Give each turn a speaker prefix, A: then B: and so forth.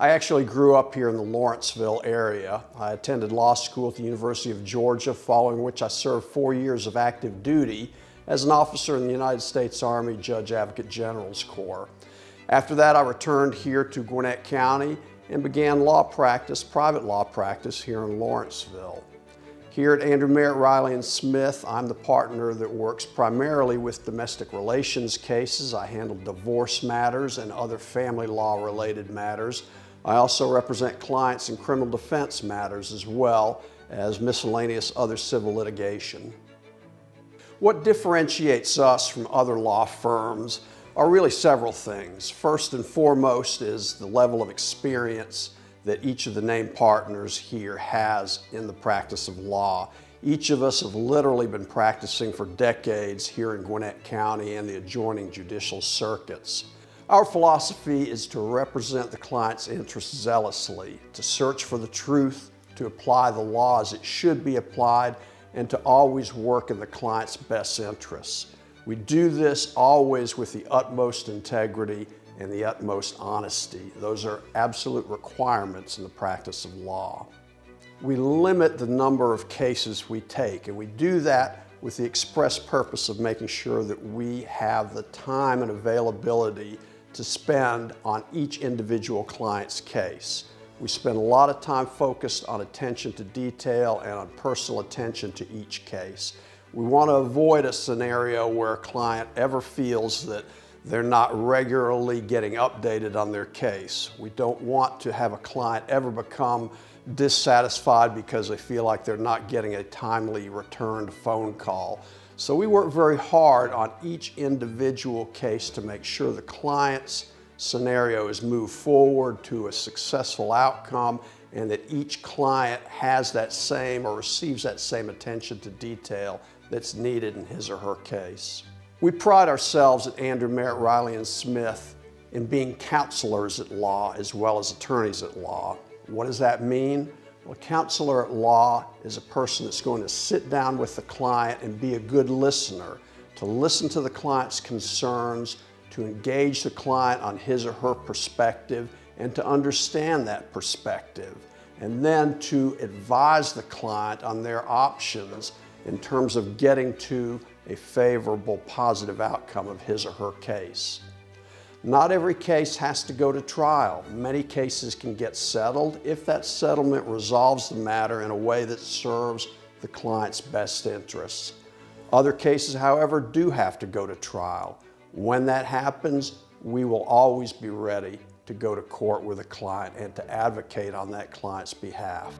A: I actually grew up here in the Lawrenceville area. I attended law school at the University of Georgia, following which I served 4 years of active duty as an officer in the United States Army Judge Advocate General's Corps. After that, I returned here to Gwinnett County and began law practice, private law practice here in Lawrenceville. Here at Merritt, Reilly & Smith, I'm the partner that works primarily with domestic relations cases. I handle divorce matters and other family law related matters. I also represent clients in criminal defense matters as well as miscellaneous other civil litigation. What differentiates us from other law firms are really several things. First and foremost is the level of experience that each of the named partners here has in the practice of law. Each of us have literally been practicing for decades here in Gwinnett County and the adjoining judicial circuits. Our philosophy is to represent the client's interests zealously, to search for the truth, to apply the law as it should be applied, and to always work in the client's best interests. We do this always with the utmost integrity and the utmost honesty. Those are absolute requirements in the practice of law. We limit the number of cases we take, and we do that with the express purpose of making sure that we have the time and availability to spend on each individual client's case. We spend a lot of time focused on attention to detail and on personal attention to each case. We want to avoid a scenario where a client ever feels that they're not regularly getting updated on their case. We don't want to have a client ever become dissatisfied because they feel like they're not getting a timely returned phone call. So we work very hard on each individual case to make sure the client's scenario is moved forward to a successful outcome and that each client has that same or receives that same attention to detail that's needed in his or her case. We pride ourselves at Merritt, Reilly & Smith in being counselors at law as well as attorneys at law. What does that mean? Well, a counselor at law is a person that's going to sit down with the client and be a good listener, to listen to the client's concerns, to engage the client on his or her perspective, and to understand that perspective, and then to advise the client on their options in terms of getting to a favorable, positive outcome of his or her case. Not every case has to go to trial. Many cases can get settled if that settlement resolves the matter in a way that serves the client's best interests. Other cases, however, do have to go to trial. When that happens, we will always be ready to go to court with a client and to advocate on that client's behalf.